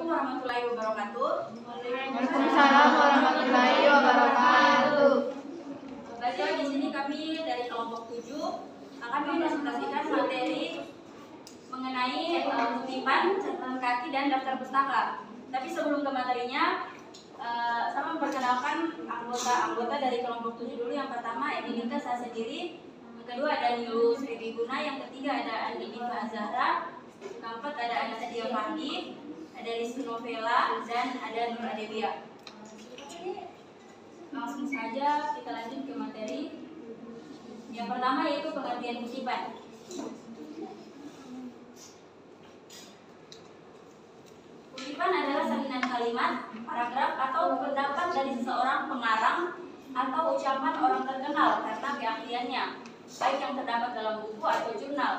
warahmatullahi wabarakatuh. Waalaikumsalam warahmatullahi wabarakatuh. Baik, di sini kami dari kelompok 7 akan mempresentasikan materi mengenai kutipan, catatan kaki, dan daftar pustaka. Tapi sebelum ke materinya, saya memperkenalkan anggota dari kelompok 7 dulu. Yang pertama Edilita, saya sendiri. Yang kedua ada Nilu Sri Biguna. Yang ketiga ada Andi Diva Zahra. Yang keempat ada Anastasia Fandi, ada Rizky Novela, dan ada Nur Adebia. Langsung saja kita lanjut ke materi. Yang pertama yaitu pengertian kutipan. Kutipan adalah salinan kalimat, paragraf, atau pendapat dari seseorang pengarang atau ucapan orang terkenal karena keahliannya, baik yang terdapat dalam buku atau jurnal.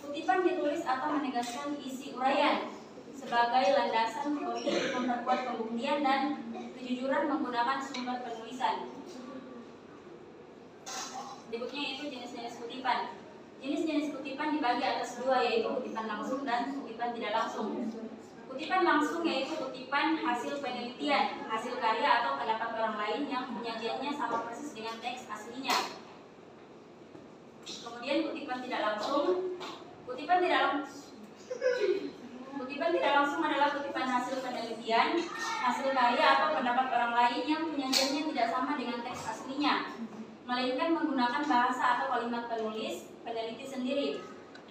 Kutipan ditulis atau menegaskan isi uraian sebagai landasan untuk memperkuat pembuktian dan kejujuran menggunakan sumber penulisan. Berikutnya yaitu jenis-jenis kutipan. Jenis-jenis kutipan dibagi atas dua, yaitu kutipan langsung dan kutipan tidak langsung. Kutipan langsung yaitu kutipan hasil penelitian, hasil karya atau pendapat orang lain yang penyajiannya sama persis dengan teks aslinya. Kemudian kutipan tidak langsung. Kutipan tidak langsung adalah kutipan hasil penelitian, hasil karya atau pendapat orang lain yang penyajiannya tidak sama dengan teks aslinya, melainkan menggunakan bahasa atau kalimat peneliti sendiri.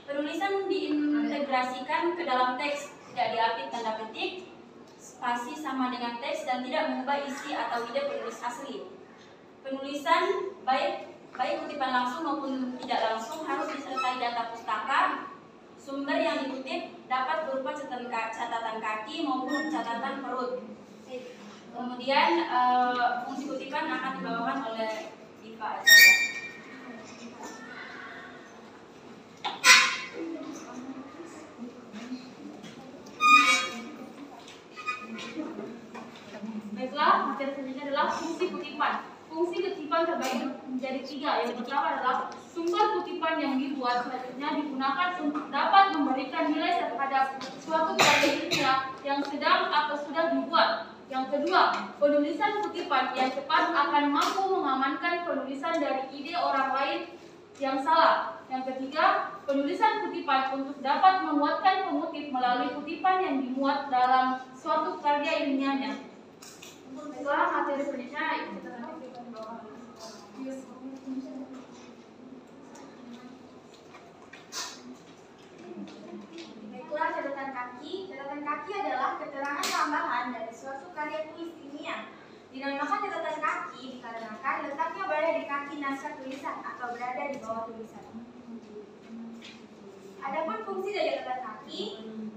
Penulisan diintegrasikan ke dalam teks, tidak diapit tanda petik, spasi sama dengan teks, dan tidak mengubah isi atau ide penulis asli. Penulisan baik kutipan langsung maupun tidak langsung harus disertai data pustaka. Sumber yang dikutip dapat berupa catatan kaki maupun catatan perut. Kemudian fungsi kutipan akan dibawakan oleh Diva Azhar. Baiklah, materi selanjutnya adalah fungsi kutipan. Fungsi kutipan terbagi menjadi 3. Yang pertama adalah sumber kutipan yang dibuat selanjutnya digunakan untuk dapat memberikan nilai terhadap suatu karya ilmiah yang sedang atau sudah dibuat. Yang kedua, penulisan kutipan yang cepat akan mampu mengamankan penulisan dari ide orang lain yang salah. Yang ketiga, penulisan kutipan untuk dapat menguatkan pengutip melalui kutipan yang dimuat dalam suatu karya ilmiahnya. Baiklah, materi selanjutnya kita nanti akan bawa. Baiklah, catatan kaki. Catatan kaki adalah keterangan tambahan dari suatu karya tulis ilmiah. Dinamakan catatan kaki dikarenakan letaknya berada di kaki naskah tulisan atau berada di bawah tulisan. Adapun fungsi dari catatan kaki,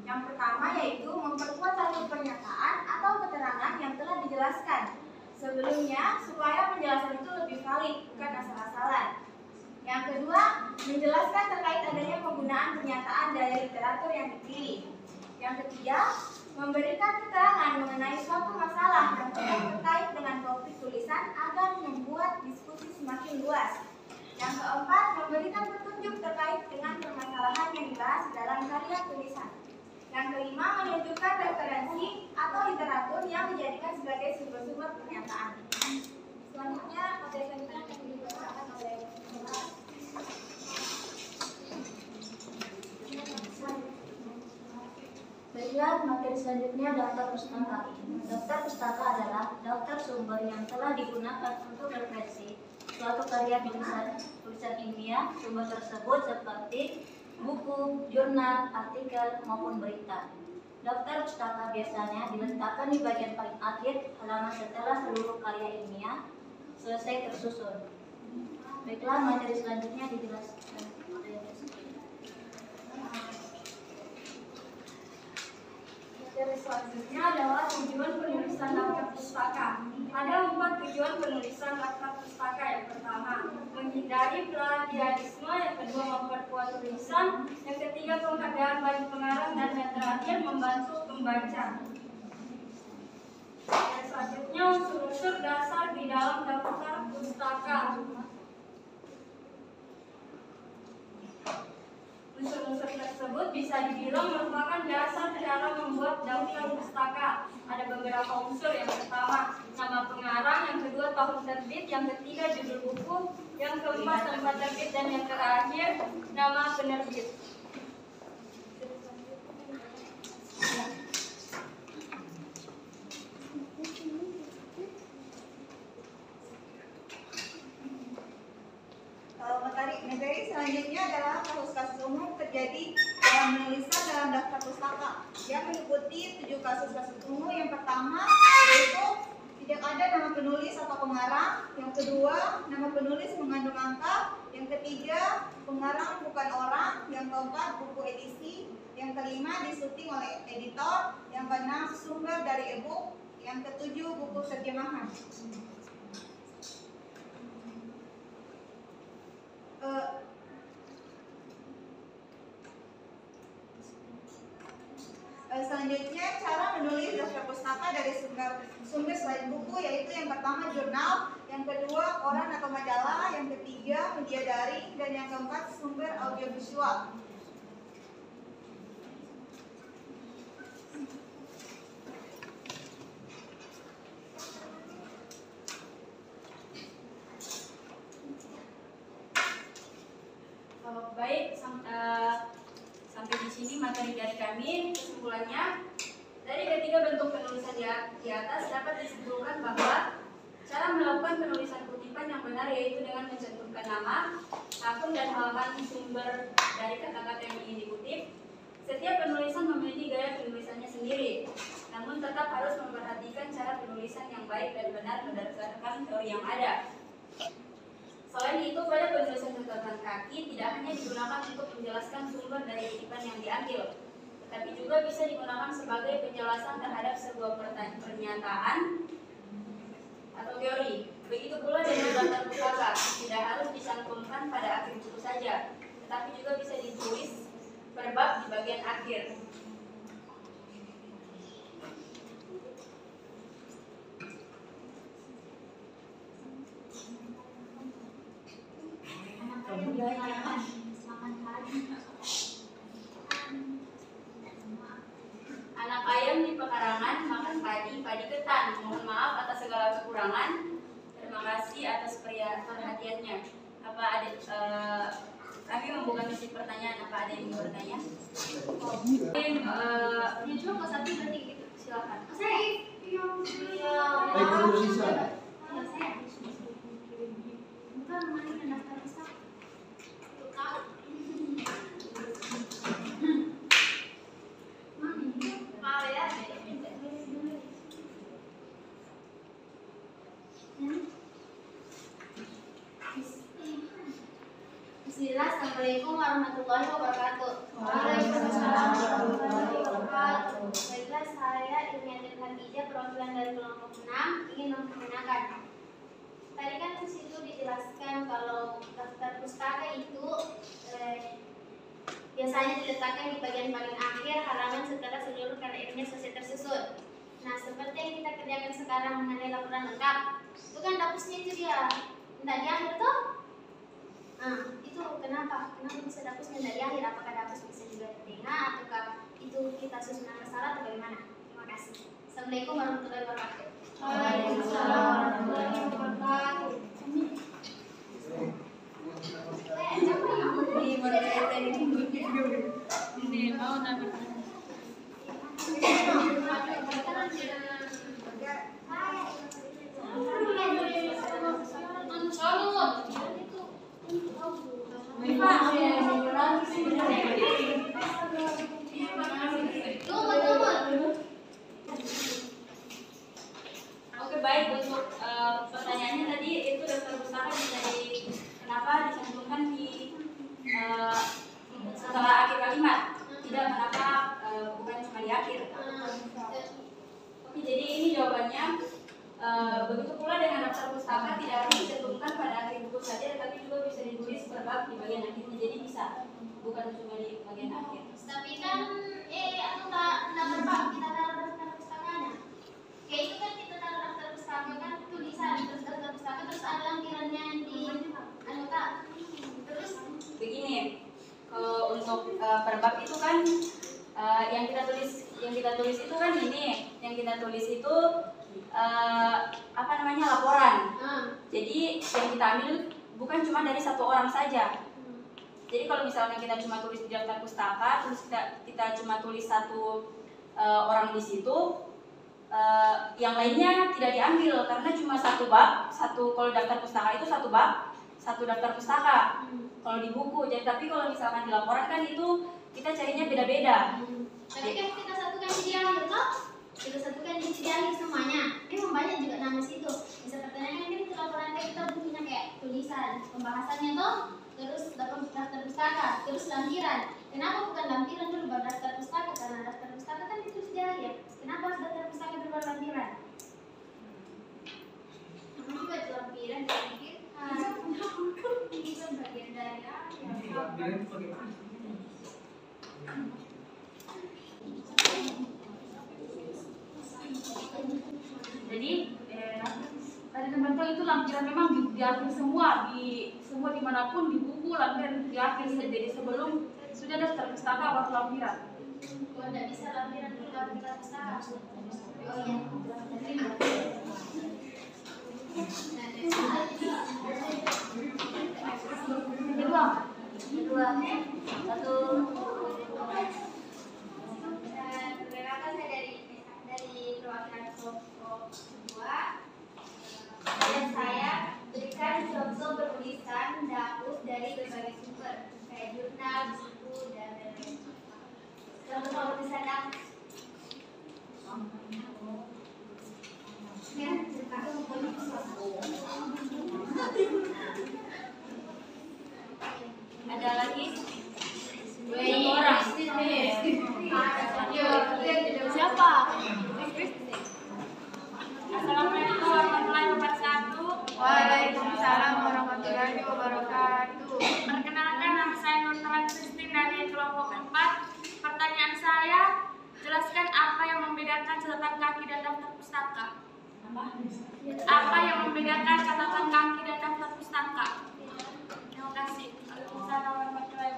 yang pertama yaitu memperkuat satu pernyataan atau keterangan yang telah dijelaskan sebelumnya supaya penjelasan itu lebih valid, bukan asal-asalan. Yang kedua, menjelaskan terkait adanya penggunaan pernyataan dari literatur yang dipilih. Yang ketiga, memberikan keterangan mengenai suatu masalah yang tidak terkait dengan topik tulisan agar membuat diskusi semakin luas. Yang keempat, memberikan petunjuk terkait dengan permasalahan yang dibahas dalam karya tulisan. Yang kelima, menunjukkan referensi atau literatur yang dijadikan sebagai sumber-sumber pernyataan. Selanjutnya, materi selanjutnya akan dibacakan oleh Baiklah, materi selanjutnya daftar pustaka. Daftar pustaka adalah daftar sumber yang telah digunakan untuk referensi suatu karya tulisan ilmiah. Sumber tersebut seperti buku, jurnal, artikel, maupun berita. Daftar pustaka biasanya diletakkan di bagian paling akhir halaman setelah seluruh karya ilmiah selesai tersusun. Baiklah, materi selanjutnya dijelaskan. Materi selanjutnya adalah tujuan penulisan daftar pustaka. Ada 4 tujuan penulisan daftar pustaka. Yang pertama, menghindari plagiarisme. Yang kedua, memperkuat tulisan. Yang ketiga, penghargaan bagi pengarang. Dan yang terakhir, membantu pembaca. Yang selanjutnya, unsur-unsur dasar di dalam daftar pustaka. Unsur-unsur dasar tersebut bisa dibilang merupakan dasar cara membuat daftar pustaka. Ada beberapa unsur. Yang pertama, nama pengarang. Yang kedua, tahun terbit. Yang ketiga, judul buku. Yang keempat, tempat terbit. Dan yang terakhir, nama penerbit. Materi selanjutnya adalah kasus-kasus umum terjadi dalam penulisan dalam daftar pustaka. Yang meliputi 7 kasus-kasus umum. Yang pertama yaitu tidak ada nama penulis atau pengarang. Yang kedua, nama penulis mengandung angka. Yang ketiga, pengarang bukan orang. Yang keempat, buku edisi. Yang kelima, disyuting oleh editor. Yang keenam, sumber dari e-book. Yang ketujuh, buku terjemahan. Selanjutnya, cara menulis daftar pustaka dari sumber selain buku, yaitu yang pertama jurnal, yang kedua koran atau majalah, yang ketiga media daring, dan yang keempat sumber audiovisual. Baik, sampai di sini materi dari kami. Kesimpulannya, dari ketiga bentuk penulisan di atas dapat disimpulkan bahwa cara melakukan penulisan kutipan yang benar yaitu dengan mencantumkan nama, akun, dan halaman sumber dari kata-kata yang ingin dikutip. Setiap penulisan memiliki gaya penulisannya sendiri, namun tetap harus memperhatikan cara penulisan yang baik dan benar berdasarkan teori yang ada. Selain itu, pada penulisan catatan kaki tidak hanya digunakan untuk menjelaskan sumber dari kutipan yang diambil, tetapi juga bisa digunakan sebagai penjelasan terhadap sebuah pernyataan atau teori. Begitu pula dengan daftar pustaka, tidak harus dicantumkan pada akhir buku saja, tetapi juga bisa ditulis per bab di bagian akhir. Anak ayam di pekarangan makan padi ketan. Mohon maaf atas segala kekurangan. Terima kasih atas perhatiannya. Apa ada kami membuka sesi pertanyaan. Apa ada yang mau bertanya? Dia cuma ke satu berarti gitu. Silakan. Saya bukan mengenai daftar pustaka. Bismillah, Assalamualaikum warahmatullahi wabarakatuh. Waalaikumsalam warahmatullahi wabarakatuh. Baiklah, saya Irmiatin Khadijah, perwakilan dari kelompok 6, ingin memperkenalkan. Tadi kan di situ dijelaskan kalau daftar pustaka itu biasanya diletakkan di bagian paling akhir halaman setelah seluruh kata ilmiah selesai tersusun. Nah, seperti yang kita kerjakan sekarang mengenai laporan lengkap, itu kan dapusnya itu dia tidak di akhir tuh. Nah, itu kenapa? Kenapa bisa dapusnya tidak di akhir? Apakah dapus bisa juga di tengah ataukah itu kita susun angka salah atau bagaimana? Terima kasih. Assalamualaikum warahmatullahi wabarakatuh. Waalaikumsalam warahmatullahi wabarakatuh. Ini mau nanya. Oke, baik. Untuk pertanyaannya tadi itu daftar pustaka bisa kenapa dicantumkan di setelah akhir kalimat, tidak kenapa bukan cuma di akhir. Oke, jadi ini jawabannya. Begitu pula dengan daftar pustaka tidak harus dicantumkan pada akhir buku saja, tetapi juga bisa ditulis per bab di bagian akhirnya. Jadi bisa, bukan cuma di bagian akhir. Tapi kan aku tak berbab kita taruh daftar pustakanya. Kayak itu kan kita taruh daftar pustaka kan tulisan terus daftar pustaka terus ada lampirannya di anota. Terus Begini, kalau untuk per bab itu kan yang kita tulis itu kan ini, yang kita tulis itu laporan. Jadi yang kita ambil bukan cuma dari satu orang saja. Jadi kalau misalnya kita cuma tulis di daftar pustaka, terus kita cuma tulis satu orang di situ, yang lainnya tidak diambil karena cuma satu bab, kalau daftar pustaka itu satu bab, satu daftar pustaka. Kalau di buku, jadi tapi kalau misalkan di laporan kan itu kita carinya beda-beda. Tapi kan kita satukan di dialog toh? Kita satukan di dialog semuanya. Memang banyak juga nama situ. Bisa pertanyaan kan itu laporan kita bukunya kayak tulisan, pembahasannya toh, terus daftar pustaka, terus lampiran. Kenapa bukan lampiran dulu baru daftar pustaka? Karena daftar pustaka kan ditulis di akhir. Kenapa harus daftar pustaka dulu baru lampiran? Namanya juga itu lampiran di akhir. Ini kan bagian dari Jadi tadi teman-teman itu lampiran memang di akhir semua, di dimanapun di buku lampiran di akhir. Jadi sebelum sudah daftar pustaka baru lampiran. kalau tidak bisa lampiran dulu baru daftar pustaka. Oh iya. Kedua, satu. Perkenalkan saya dari perwakilan kelompok 2. Dan saya berikan contoh penulisan dapur dari berbagai sumber kayak jurnal, buku, dan lain-lain. Contoh penulisan dapur. Ada lagi? Satu orang. Siapa? Assalamualaikum warahmatullahi wabarakatuh. Waalaikumsalam warahmatullahi wabarakatuh. Perkenalkan, nama saya Nurtalan Kristin dari kelompok 4. Pertanyaan saya, jelaskan apa yang membedakan catatan kaki dan daftar pustaka. Apa yang membedakan catatan kaki dan daftar pustaka? Terima kasih. Waalaikumsalam warahmatullahi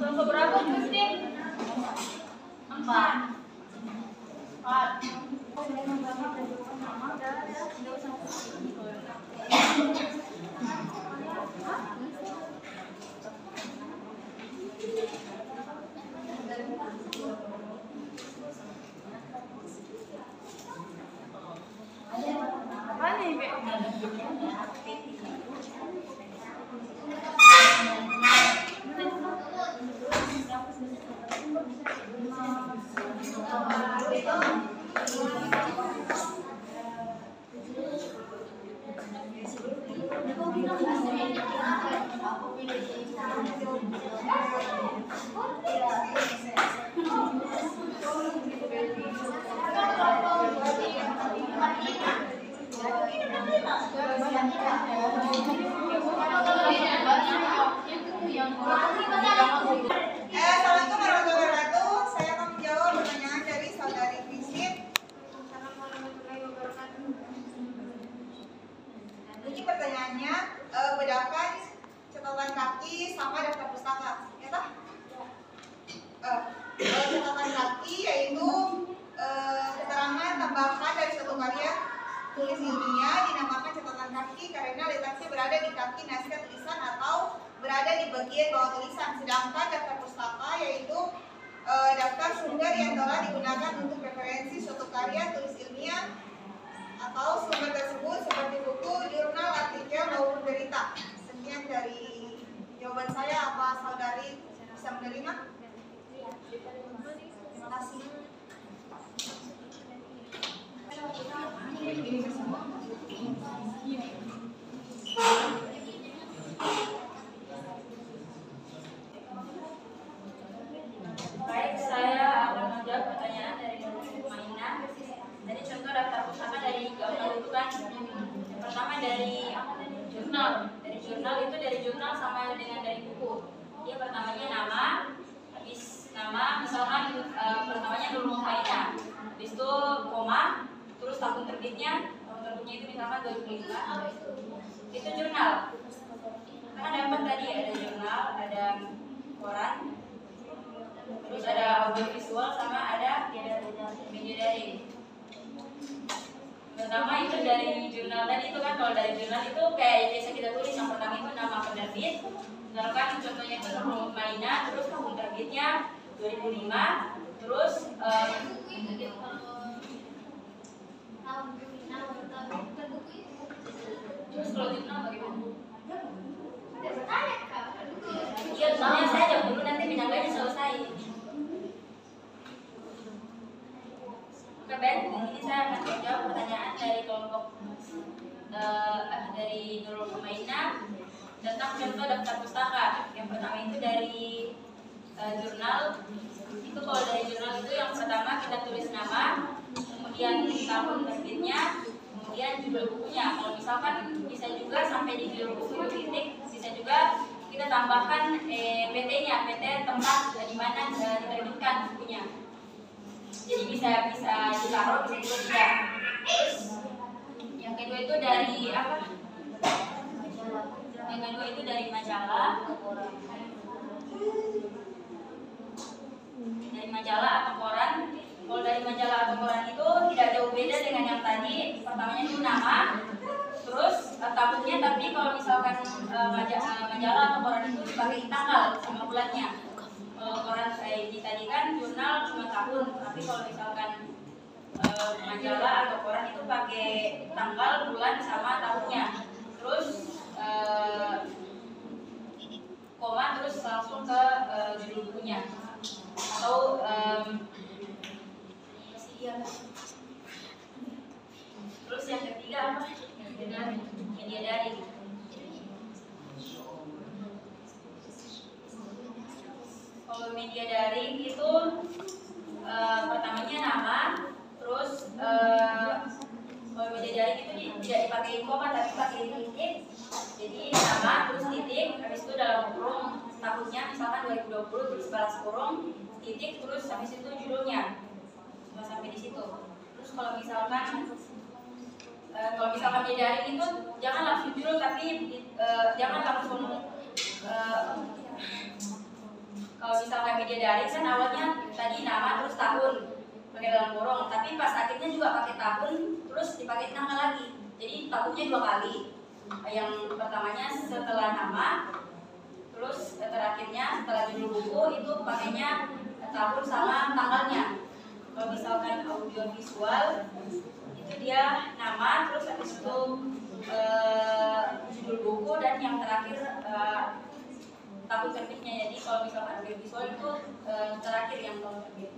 Kelompok berapa Justin? 4. Apa nih, Be? Assalamualaikum warahmatullahi wabarakatuh. Saya akan menjawab pertanyaan dari saudari Kristin. Ini pertanyaannya, bedakan catatan kaki sama daftar pustaka, ya toh? Catatan kaki yaitu keterangan tambahan dari suatu karya tulis ilmiah dinamakan catatan kaki karena letaknya berada di kaki naskah tulisan atau berada di bagian bawah tulisan. Sedangkan daftar pustaka yaitu daftar sumber yang telah digunakan untuk referensi suatu karya tulis ilmiah atau sumber tersebut seperti buku, jurnal, artikel, maupun berita. Sekian dari jawaban saya. Apa saudari bisa menerima? Terima kasih. Baik, saya akan menjawab pertanyaan dari Nurul Mainah. Jadi contoh daftar pustaka itu kan. Yang pertama dari apa tadi? Jurnal. Dari jurnal itu dari jurnal sama dengan dari buku. Dia pertamanya nama, habis nama misalkan pertamanya Nurul Muhaina, habis itu koma, terus tahun terbitnya itu misalkan 2005. Itu jurnal. Kan dapat tadi ada jurnal, ada koran, terus ada audiovisual sama ada media daring. Pertama itu dari jurnal tadi itu kan, kalau dari jurnal itu kayak yang biasa kita tulis, yang pertama itu nama penerbit, misalkan contohnya itu Nurul Muhaina, terus tahun terbitnya 2005, terus kalau jurnal bagaimana? Iya, soalnya saya jawab dulu nanti pinangganya selesai. Oke Ben, ini saya akan jawab pertanyaan dari kelompok dari Nurul Muhaina tentang contoh daftar pustaka. Yang pertama itu dari jurnal. Itu kalau dari jurnal itu yang pertama kita tulis nama, kemudian tahun terbitnya, kemudian judul bukunya. Kalau misalkan bisa juga sampai di judul buku itu titik, bisa juga kita tambahkan PT-nya, PT tempat di mana diterbitkan bukunya. Jadi bisa ditaruh, bisa juga tidak. Terus yang kedua itu dari apa? Yang kedua itu dari majalah. Dari majalah atau koran. Kalau dari majalah atau koran itu tidak jauh beda dengan yang tadi. Pertamanya itu nama, terus tahunnya, tapi kalau misalkan majalah atau koran itu dipakai tanggal sama bulannya. Koran ini tadi kan jurnal cuma tahun, tapi kalau misalkan majalah atau koran itu pakai tanggal, bulan sama tahunnya. Terus koma, terus langsung ke judul bukunya. Atau terus yang ketiga apa? Media daring. Kalau media daring itu pertamanya nama, terus kalau media daring itu tidak dipakai koma tapi pakai titik. Jadi nama terus titik, habis itu dalam kurung tahunnya misalkan 2020, terus balas kurung titik, terus habis itu judulnya. Cuma sampai di situ. Terus kalau misalkan media daring itu jangan langsung judul, tapi jangan langsung kalau misalkan media daring kan awalnya tadi nama terus tahun pakai dalam kurung, tapi pas akhirnya juga pakai tahun terus dipakai tanggal lagi. Jadi tahunnya 2 kali. Yang pertamanya setelah nama, terus terakhirnya setelah judul buku itu pakainya tahun sama tanggalnya. Kalau misalkan audiovisual itu dia nama, terus habis itu judul buku, dan yang terakhir tahun terbitnya. Jadi kalau misalkan audiovisual itu terakhir yang tahun terbit.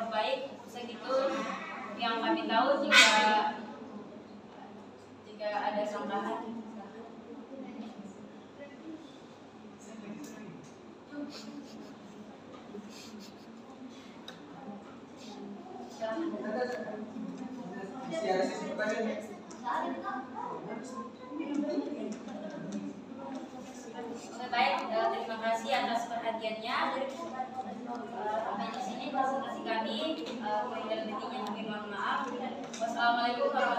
Baik, segitu yang kami tahu. Jika ada tambahan. Oke, baik, terima kasih atas perhatiannya. Sampai di sini presentasi kami. Kurang dan lebihnya kami mohon maaf. Wassalamualaikum warahmatullahi wabarakatuh.